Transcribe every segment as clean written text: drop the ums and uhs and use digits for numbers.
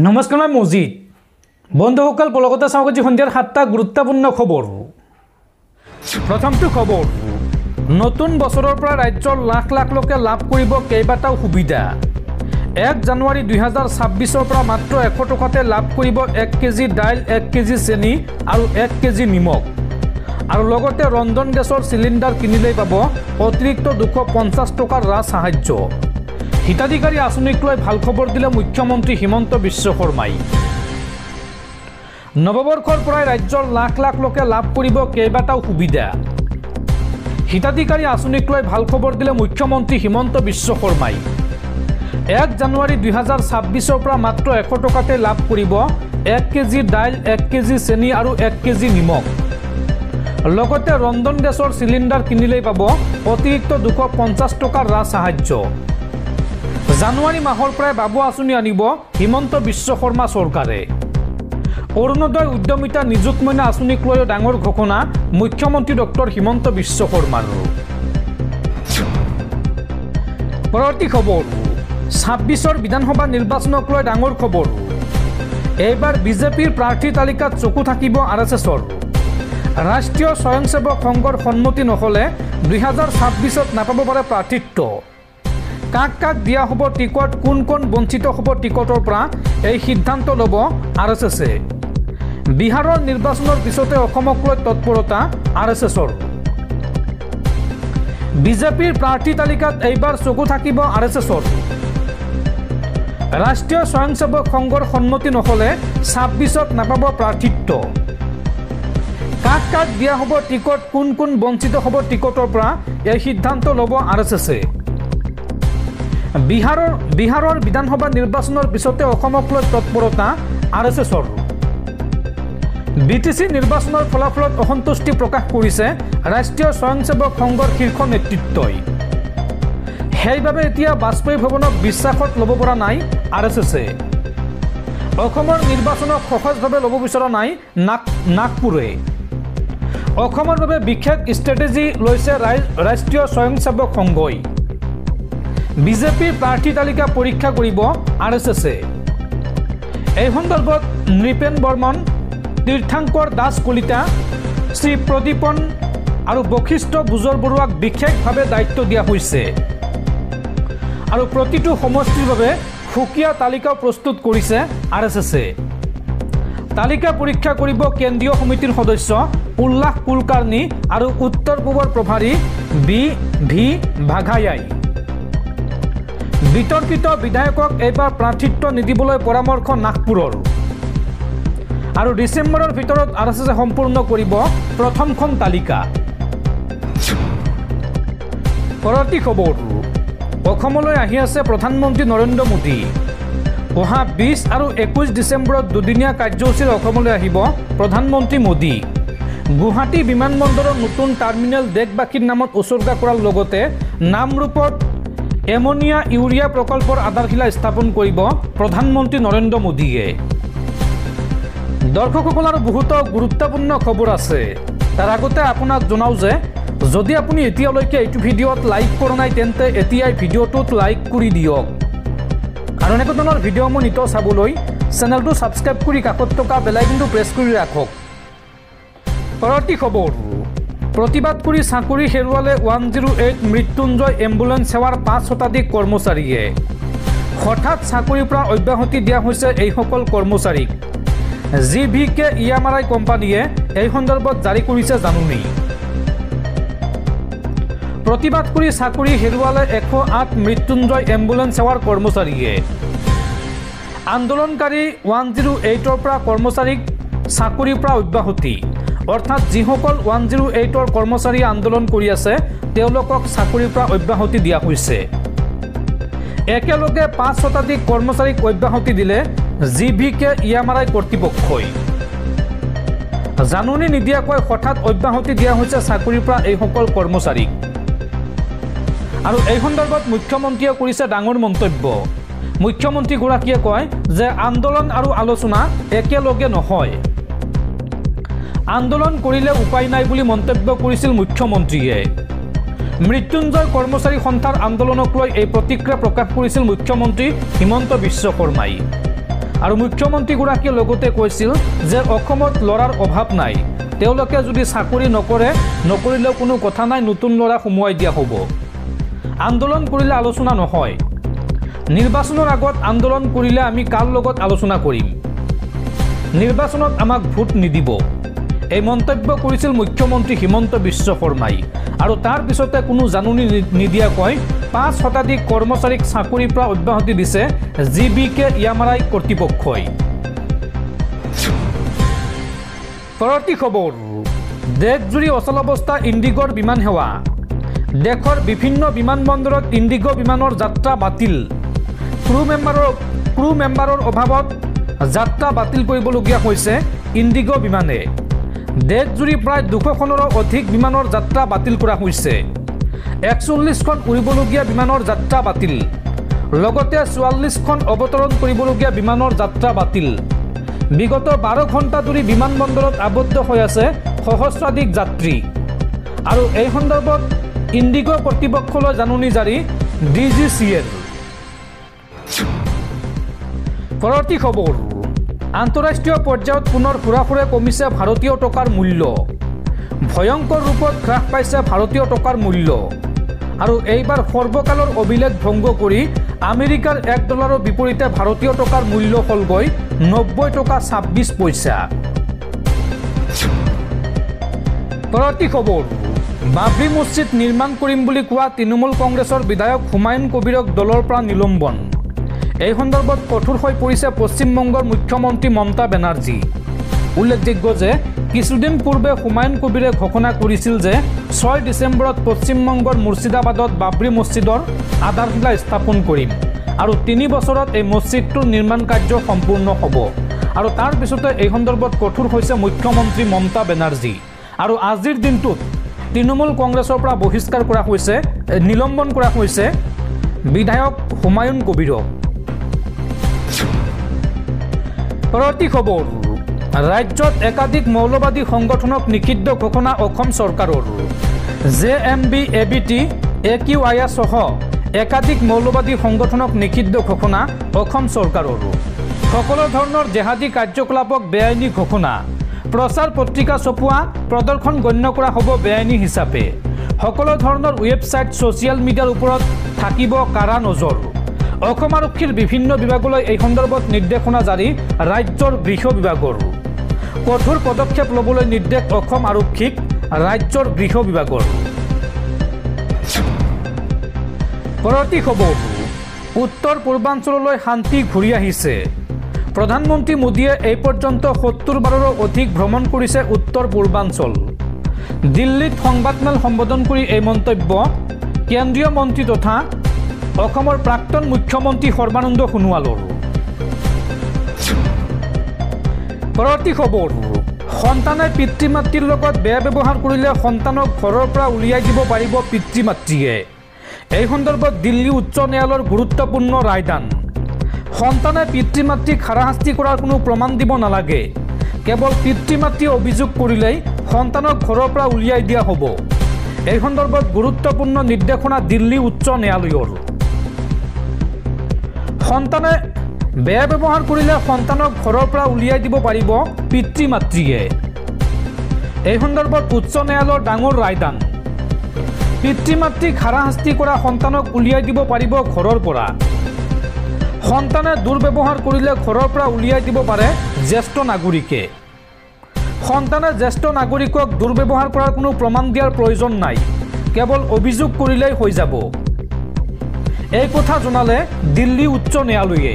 নমস্কাৰ মই মজিদ বন্ধুসকল পলকতে চাওক আজি সন্ধিয়াৰ 7টা গুৰুত্বপূৰ্ণ খবৰ। প্ৰথমটো খবৰ, নতুন বছৰৰ পৰা ৰাজ্যৰ লাখ লাখ লোকে লাভ কৰিব কেইবাটাও সুবিধা। 1 জানুৱাৰী 2026 পৰা মাত্ৰ 100 টকাতে লাভ কৰিব 1 কেজি দাইল, 1 কেজি চেনি আৰু 1 কেজি নিমখ। আৰু লগতে ৰন্ধন গেছৰ চিলিণ্ডাৰ কিনিলেই পাব অতিৰিক্ত 250 টকাৰ ৰাজ সাহায্য। হিতাধিকাৰী আঁচনিক লৈ ভাল খবৰ দিলে মুখ্যমন্ত্ৰী হিমন্ত বিশ্ব শৰ্মাই। নৱবৰ্ষৰ পৰাই ৰাজ্যৰ লাখ লাখ লোকে লাভ কৰিব কেইবাটাও সুবিধা। হিতাধিকাৰী আঁচনিক লৈ ভাল খবৰ দিলে মুখ্যমন্ত্ৰী হিমন্ত বিশ্ব শৰ্মাই। 1 জানুৱাৰী 2026 পৰা মাত্ৰ 100 টকাতে লাভ কৰিব 1 কেজি দাইল, 1 কেজি চেনি আৰু 1 কেজি নিমখ। লগতে ৰন্ধন গেছৰ চিলিণ্ডাৰ কিনিলেই পাব অতিৰিক্ত 250 টকাৰ ৰাজ সাহায্য। জানুৱাৰী মাহৰ পৰাই বাবু আঁচনি আনিব হিমন্ত বিশ্ব শৰ্মা চৰকাৰে। অৰুণোদয় উদ্যমিতা নিযুত মইনা আঁচনিক লৈ ডাঙৰ ঘোষণা মুখ্যমন্ত্ৰী ডক্টৰ হিমন্ত বিশ্ব শৰ্মাৰ। পৰৱৰ্তী খবৰ, 26ৰ বিধানসভা নিৰ্বাচনক লৈ ডাঙৰ খবৰ। এইবাৰ বিজেপিৰ প্ৰাৰ্থী তালিকাত চকু থাকিব RSSৰ। ৰাষ্ট্ৰীয় স্বয়ংসেৱক সংঘৰ সন্মতি নহ'লে 2026ত নাপাব পাৰে প্ৰাৰ্থিত্ব। কাক কাক দিয়া হ'ব টিকট, কোন কোন বঞ্চিত হ'ব টিকটৰ পৰা, এই সিদ্ধান্ত ল'ব RSSে। বিহাৰৰ নিৰ্বাচনৰ পিছতে অসমক লৈ তৎপৰতা RSSৰ। বিজেপিৰ প্ৰাৰ্থী তালিকাত এইবাৰ চকু থাকিব RSSৰ। ৰাষ্ট্ৰীয় স্বয়ংসেৱক সংঘৰ সন্মতি নহ'লে 26ত নাপাব প্ৰাৰ্থিত্ব। কাক কাক দিয়া হ'ব টিকট, কোন কোন বঞ্চিত হ'ব টিকটৰ পৰা, এই সিদ্ধান্ত ল'ব RSSে। বিহাৰৰ বিধানসভা নিৰ্বাচনৰ পিছতে অসমক লৈ তৎপৰতা RSSৰ। BTC নিৰ্বাচনৰ ফলাফলত অসন্তুষ্টি প্ৰকাশ কৰিছে ৰাষ্ট্ৰীয় স্বয়ংসেৱক সংঘৰ শীৰ্ষ নেতৃত্বই। সেইবাবে এতিয়া বাজপেয়ী ভৱনক বিশ্বাসত ল'ব পৰা নাই RSSে। অসমৰ নিৰ্বাচনক সহজভাৱে ল'ব বিচৰা নাই নাগপুৰে। অসমৰ বাবে বিশেষ ষ্ট্ৰেটেজি লৈছে ৰাষ্ট্ৰীয় স্বয়ংসেৱক সংঘই। বিজেপিৰ প্ৰাৰ্থী তালিকা পৰীক্ষা কৰিব RSSে। এই সন্দৰ্ভত নৃপেন বৰ্মন, তীৰ্থংকৰ দাস কলিতা, শ্ৰী প্ৰদীপন আৰু বশিষ্ঠ বুজৰ বৰুৱাক বিশেষভাৱে দায়িত্ব দিয়া হৈছে। আৰু প্ৰতিটো সমষ্টিৰ বাবে সুকীয়া তালিকাও প্ৰস্তুত কৰিছে RSSে। তালিকা পৰীক্ষা কৰিব কেন্দ্ৰীয় সমিতিৰ সদস্য উল্লাস কুলকাৰ্ণী আৰু উত্তৰ পূবৰ প্ৰভাৰী বি ভাঘায়াই। বিতৰ্কিত বিধায়কক এইবাৰ প্ৰাৰ্থিত্ব নিদিবলৈ পৰামৰ্শ নাগপুৰৰ। আৰু ডিচেম্বৰৰ ভিতৰত RSSে সম্পূৰ্ণ কৰিব প্ৰথমখন তালিকা। পৰৱৰ্তী খবৰ, অসমলৈ আহি আছে প্ৰধানমন্ত্ৰী নৰেন্দ্ৰ মোদী। অহা 20 আৰু 21 ডিচেম্বৰত দুদিনীয়া কাৰ্যসূচীৰে অসমলৈ আহিব প্ৰধানমন্ত্ৰী মোদী। গুৱাহাটী বিমানবন্দৰৰ নতুন টাৰ্মিনেল দেশবাসীৰ নামত উচৰ্গা কৰাৰ লগতে নামৰূপত এমনিয়া ইউৰিয়া প্ৰকল্পৰ আধাৰশিলা স্থাপন কৰিব প্ৰধানমন্ত্ৰী নৰেন্দ্ৰ মোদীয়ে। দৰ্শকসকল, আৰু বহুতো গুৰুত্বপূৰ্ণ খবৰ আছে। তাৰ আগতে আপোনাক জনাওঁ যে যদি আপুনি এতিয়ালৈকে এইটো ভিডিঅ'ত লাইক কৰা নাই তেন্তে এতিয়াই ভিডিঅ'টোত লাইক কৰি দিয়ক। আৰু এনেকুৱা ধৰণৰ ভিডিঅ'সমূহ নিতৌ চাবলৈ চেনেলটো ছাবস্ক্ৰাইব কৰি কাষত থকা বেল আইকনটো প্ৰেছ কৰি ৰাখক। পৰৱৰ্তী খবৰ, প্ৰতিবাদ কৰি চাকৰি হেৰুৱালে 108 মৃত্যুঞ্জয় এম্বুলেন্স সেৱাৰ 5 শতাধিক কৰ্মচাৰীয়ে। হঠাৎ চাকৰিৰ পৰা অব্যাহতি দিয়া হৈছে এইসকল কৰ্মচাৰীক। GVK EMRI কোম্পানীয়ে এই সন্দৰ্ভত জাৰি কৰিছে জাননী। প্ৰতিবাদ কৰি চাকৰি হেৰুৱালে 108 মৃত্যুঞ্জয় এম্বুলেন্স সেৱাৰ কৰ্মচাৰীয়ে। আন্দোলনকাৰী 108ৰ পৰা কৰ্মচাৰীক চাকৰিৰ পৰা অব্যাহতি, অৰ্থাৎ যিসকল 108ৰ কৰ্মচাৰীয়ে আন্দোলন কৰি আছে তেওঁলোকক চাকৰিৰ পৰা অব্যাহতি দিয়া হৈছে। একেলগে 5 শতাধিক কৰ্মচাৰীক অব্যাহতি দিলে GVK EMRI কৰ্তৃপক্ষই। জাননী নিদিয়াকৈ হঠাৎ অব্যাহতি দিয়া হৈছে চাকৰিৰ পৰা এইসকল কৰ্মচাৰীক। আৰু এই সন্দৰ্ভত মুখ্যমন্ত্ৰীয়ে কৰিছে ডাঙৰ মন্তব্য। মুখ্যমন্ত্ৰীগৰাকীয়ে কয় যে আন্দোলন আৰু আলোচনা একেলগে নহয়। আন্দোলন কৰিলে উপায় নাই বুলি মন্তব্য কৰিছিল মুখ্যমন্ত্ৰীয়ে। মৃত্যুঞ্জয় কৰ্মচাৰী সন্থাৰ আন্দোলনক লৈ এই প্ৰতিক্ৰিয়া প্ৰকাশ কৰিছিল মুখ্যমন্ত্ৰী হিমন্ত বিশ্ব শৰ্মাই। আৰু মুখ্যমন্ত্ৰীগৰাকীয়ে লগতে কৈছিল যে অসমত ল'ৰাৰ অভাৱ নাই, তেওঁলোকে যদি চাকৰি নকৰিলেও কোনো কথা নাই, নতুন ল'ৰা সোমোৱাই দিয়া হ'ব। আন্দোলন কৰিলে আলোচনা নহয়, নিৰ্বাচনৰ আগত আন্দোলন কৰিলে আমি কাৰ লগত আলোচনা কৰিম, নিৰ্বাচনত আমাক ভোট নিদিব, এই মন্তব্য কৰিছিল মুখ্যমন্ত্ৰী হিমন্ত বিশ্ব শৰ্মাই। আৰু তাৰ পিছতে কোনো জাননী নিদিয়াকৈ 5 শতাধিক কৰ্মচাৰীক চাকৰিৰ পৰা অব্যাহতি দিছে জিবিকে ইয়ামাৰাই কৰ্তৃপক্ষই। পৰৱৰ্তী খবৰ, দেশজুৰি অচলাৱস্থা ইণ্ডিগোৰ বিমান সেৱা। দেশৰ বিভিন্ন বিমানবন্দৰত ইণ্ডিগো বিমানৰ যাত্ৰা বাতিল। ক্ৰু মেম্বাৰৰ অভাৱত যাত্ৰা বাতিল কৰিবলগীয়া হৈছে ইণ্ডিগো বিমানে। দেশজুৰি প্ৰায় 200খনৰো অধিক বিমানৰ যাত্ৰা বাতিল কৰা হৈছে। 41খন উৰিবলগীয়া বিমানৰ যাত্ৰা বাতিল, লগতে 44খন অৱতৰণ কৰিবলগীয়া বিমানৰ যাত্ৰা বাতিল। বিগত 12 ঘণ্টা ধৰি বিমানবন্দৰত আবদ্ধ হৈ আছে সহস্ৰাধিক যাত্ৰী। আৰু এই সন্দৰ্ভত ইণ্ডিগো কৰ্তৃপক্ষলৈ জাননী জাৰি DGCA-ৰ। পৰৱৰ্তী খবৰ, আন্তঃৰাষ্ট্ৰীয় পৰ্যায়ত পুনৰ হুৰাহুৰে কমিছে ভাৰতীয় টকাৰ মূল্য। ভয়ংকৰ ৰূপত হ্ৰাস পাইছে ভাৰতীয় টকাৰ মূল্য। আৰু এইবাৰ সৰ্বকালৰ অভিলেখ ভংগ কৰি আমেৰিকাৰ $1 বিপৰীতে ভাৰতীয় টকাৰ মূল্য হ'লগৈ 90 টকা 26 পইচা। পৰৱৰ্তী খবৰ, বাবৰি মছজিদ নিৰ্মাণ কৰিম বুলি কোৱা তৃণমূল কংগ্ৰেছৰ বিধায়ক হুমায়ুন কবিৰক দলৰ পৰা নিলম্বন। এই সন্দৰ্ভত কঠোৰ হৈ পৰিছে পশ্চিমবংগৰ মুখ্যমন্ত্ৰী মমতা বেনাৰ্জী। উল্লেখযোগ্য যে কিছুদিন পূৰ্বে হুমায়ুন কবিৰে ঘোষণা কৰিছিল যে 6 ডিচেম্বৰত পশ্চিমবংগৰ মুৰ্ছিদাবাদত বাবৰি মছজিদৰ আধাৰশিলা স্থাপন কৰিম আৰু 3 বছৰত এই মছজিদটোৰ নিৰ্মাণ কাৰ্য সম্পূৰ্ণ হ'ব। আৰু তাৰ পিছতে এই সন্দৰ্ভত কঠোৰ হৈছে মুখ্যমন্ত্ৰী মমতা বেনাৰ্জী। আৰু আজিৰ দিনটোত তৃণমূল কংগ্ৰেছৰ পৰা বহিষ্কাৰ কৰা হৈছে, নিলম্বন কৰা হৈছে বিধায়ক হুমায়ুন কবিৰক। পৰৱৰ্তী খবৰ, ৰাজ্যত একাধিক মৌলবাদী সংগঠনক নিষিদ্ধ ঘোষণা অসম চৰকাৰৰ। JMB, ABT, AQIA সহ একাধিক মৌলবাদী সংগঠনক নিষিদ্ধ ঘোষণা অসম চৰকাৰৰ। সকলো ধৰণৰ জেহাদী কাৰ্যকলাপক বেআইনী ঘোষণা। প্ৰচাৰ পত্ৰিকা ছপোৱা, প্ৰদৰ্শন গণ্য কৰা হ'ব বেআইনী হিচাপে। সকলো ধৰণৰ ৱেবছাইট, ছ'চিয়েল মিডিয়াৰ ওপৰত থাকিব কাৰা নজৰ। অসম আৰক্ষীৰ বিভিন্ন বিভাগলৈ এই সন্দৰ্ভত নিৰ্দেশনা জাৰি ৰাজ্যৰ গৃহ বিভাগৰ। কঠোৰ পদক্ষেপ ল'বলৈ নিৰ্দেশ অসম আৰক্ষীক ৰাজ্যৰ গৃহ বিভাগৰ। পৰৱৰ্তী খবৰ, উত্তৰ পূৰ্বাঞ্চললৈ শান্তি ঘূৰি আহিছে। প্ৰধানমন্ত্ৰী মোদীয়ে এই পৰ্যন্ত 70 বাৰৰো অধিক ভ্ৰমণ কৰিছে উত্তৰ পূৰ্বাঞ্চল। দিল্লীত সংবাদমেল সম্বোধন কৰি এই মন্তব্য কেন্দ্ৰীয় মন্ত্ৰী তথা অসমৰ প্ৰাক্তন মুখ্যমন্ত্ৰী সৰ্বানন্দ সোণোৱালৰ। পৰৱৰ্তী খবৰ, সন্তানে পিতৃ মাতৃৰ লগত বেয়া ব্যৱহাৰ কৰিলে সন্তানক ঘৰৰ পৰা উলিয়াই দিব পাৰিব পিতৃ মাতৃয়ে। এই সন্দৰ্ভত দিল্লী উচ্চ ন্যায়ালয়ৰ গুৰুত্বপূৰ্ণ ৰায়দান। সন্তানে পিতৃ মাতৃক হাৰাশাস্তি কৰাৰ কোনো প্ৰমাণ দিব নালাগে, কেৱল পিতৃ মাতৃয়ে অভিযোগ কৰিলেই সন্তানক ঘৰৰ পৰা উলিয়াই দিয়া হ'ব। এই সন্দৰ্ভত গুৰুত্বপূৰ্ণ নিৰ্দেশনা দিল্লী উচ্চ ন্যায়ালয়ৰ। সন্তানে বেয়া ব্যৱহাৰ কৰিলে সন্তানক ঘৰৰ পৰা উলিয়াই দিব পাৰিব পিতৃ মাতৃয়ে। এই সন্দৰ্ভত উচ্চ ন্যায়ালয়ৰ ডাঙৰ ৰায়দান। পিতৃ মাতৃক হাৰাশাস্তি কৰা সন্তানক উলিয়াই দিব পাৰিব ঘৰৰ পৰা। সন্তানে দুৰ্ব্যৱহাৰ কৰিলে ঘৰৰ পৰা উলিয়াই দিব পাৰে জ্যেষ্ঠ নাগৰিকে। সন্তানে জ্যেষ্ঠ নাগৰিকক দুৰ্ব্যৱহাৰ কৰাৰ কোনো প্ৰমাণ দিয়াৰ প্ৰয়োজন নাই, কেৱল অভিযোগ কৰিলেই হৈ যাব। এই কথা জনালে দিল্লী উচ্চ ন্যায়ালয়ে।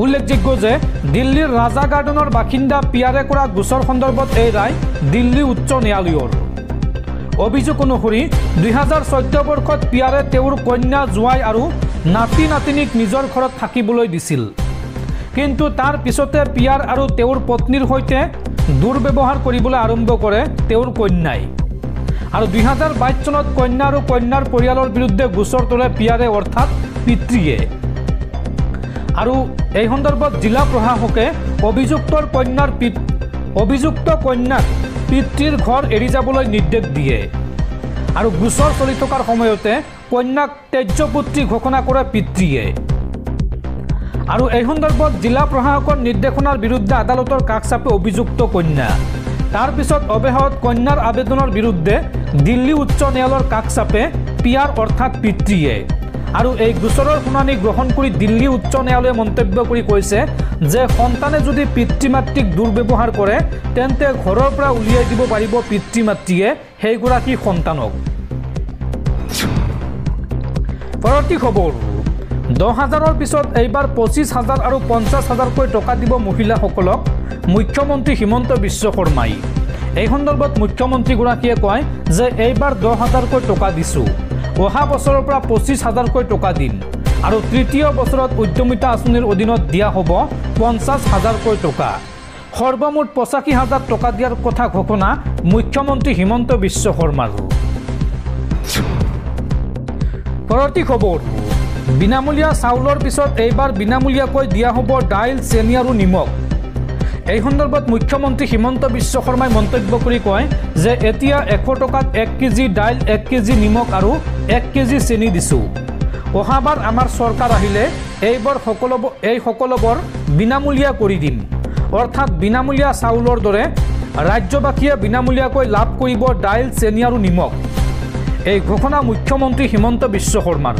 উল্লেখযোগ্য যে দিল্লীৰ ৰাজা গাৰ্ডেনৰ বাসিন্দা পিয়াৰে কৰা গোচৰ সন্দৰ্ভত এই ৰায় দিল্লী উচ্চ ন্যায়ালয়ৰ। অভিযোগ অনুসৰি 2014 বৰ্ষত পিয়াৰে তেওঁৰ কন্যা, জোৱাই আৰু নাতি নাতিনীক নিজৰ ঘৰত থাকিবলৈ দিছিল। কিন্তু তাৰ পিছতে পিয়াৰ আৰু তেওঁৰ পত্নীৰ সৈতে দুৰ্ব্যৱহাৰ কৰিবলৈ আৰম্ভ কৰে তেওঁৰ কন্যাই। আৰু 2022 চনত কন্যা আৰু কন্যাৰ পৰিয়ালৰ বিৰুদ্ধে গোচৰ তোলে পিয়াৰে অৰ্থাৎ পিতৃয়ে। আৰু এই সন্দৰ্ভত জিলা প্ৰশাসকে অভিযুক্ত কন্যাক পিতৃৰ ঘৰ এৰি যাবলৈ নিৰ্দেশ দিয়ে। আৰু গোচৰ চলি থকাৰ সময়তে কন্যাক ত্যায্য পুত্ৰী ঘোষণা কৰে পিতৃয়ে। আৰু এই সন্দৰ্ভত জিলা প্ৰশাসকৰ নিৰ্দেশনাৰ বিৰুদ্ধে আদালতৰ কাষ চাপে অভিযুক্ত কন্যা। তাৰ পিছত অৱশেষত কন্যাৰ আবেদনৰ বিৰুদ্ধে দিল্লী উচ্চ ন্যায়ালয়ৰ কাষ চাপে পিয়াৰ অৰ্থাৎ পিতৃয়ে। আৰু এই গোচৰৰ শুনানি গ্ৰহণ কৰি দিল্লী উচ্চ ন্যায়ালয়ে মন্তব্য কৰি কৈছে যে সন্তানে যদি পিতৃ মাতৃক দুৰ্ব্যৱহাৰ কৰে তেন্তে ঘৰৰ পৰা উলিয়াই দিব পাৰিব পিতৃ মাতৃয়ে সেইগৰাকী সন্তানক। পৰৱৰ্তী খবৰ, 10,000ৰ পিছত এইবাৰ 25,000 আৰু 50,000কৈ টকা দিব মহিলাসকলক মুখ্যমন্ত্ৰী হিমন্ত বিশ্ব শৰ্মাই। এই সন্দৰ্ভত মুখ্যমন্ত্ৰীগৰাকীয়ে কয় যে এইবাৰ 10,000কৈ টকা দিছোঁ, অহা বছৰৰ পৰা 25,000কৈ টকা দিম আৰু তৃতীয় বছৰত উদ্যমিতা আঁচনিৰ অধীনত দিয়া হ'ব 50,000কৈ টকা। সৰ্বমুঠ 85,000 টকা দিয়াৰ কথা ঘোষণা মুখ্যমন্ত্ৰী হিমন্ত বিশ্ব শৰ্মাৰ। পৰৱৰ্তী খবৰ, বিনামূলীয়া চাউলৰ পিছত এইবাৰ বিনামূলীয়াকৈ দিয়া হ'ব দাইল, চেনি আৰু নিমখ। এই সন্দৰ্ভত মুখ্যমন্ত্ৰী হিমন্ত বিশ্ব শৰ্মাই মন্তব্য কৰি কয় যে এতিয়া 100 টকাত 1 কেজি দাইল, 1 কেজি নিমখ আৰু 1 কেজি চেনি দিছোঁ। অহাবাৰ আমাৰ চৰকাৰ আহিলে এইবাৰ সকলোবোৰ বিনামূলীয়া কৰি দিম, অৰ্থাৎ বিনামূলীয়া চাউলৰ দৰে ৰাজ্যবাসীয়ে বিনামূলীয়াকৈ লাভ কৰিব দাইল, চেনি আৰু নিমখ। এই ঘোষণা মুখ্যমন্ত্ৰী হিমন্ত বিশ্ব শৰ্মাৰ।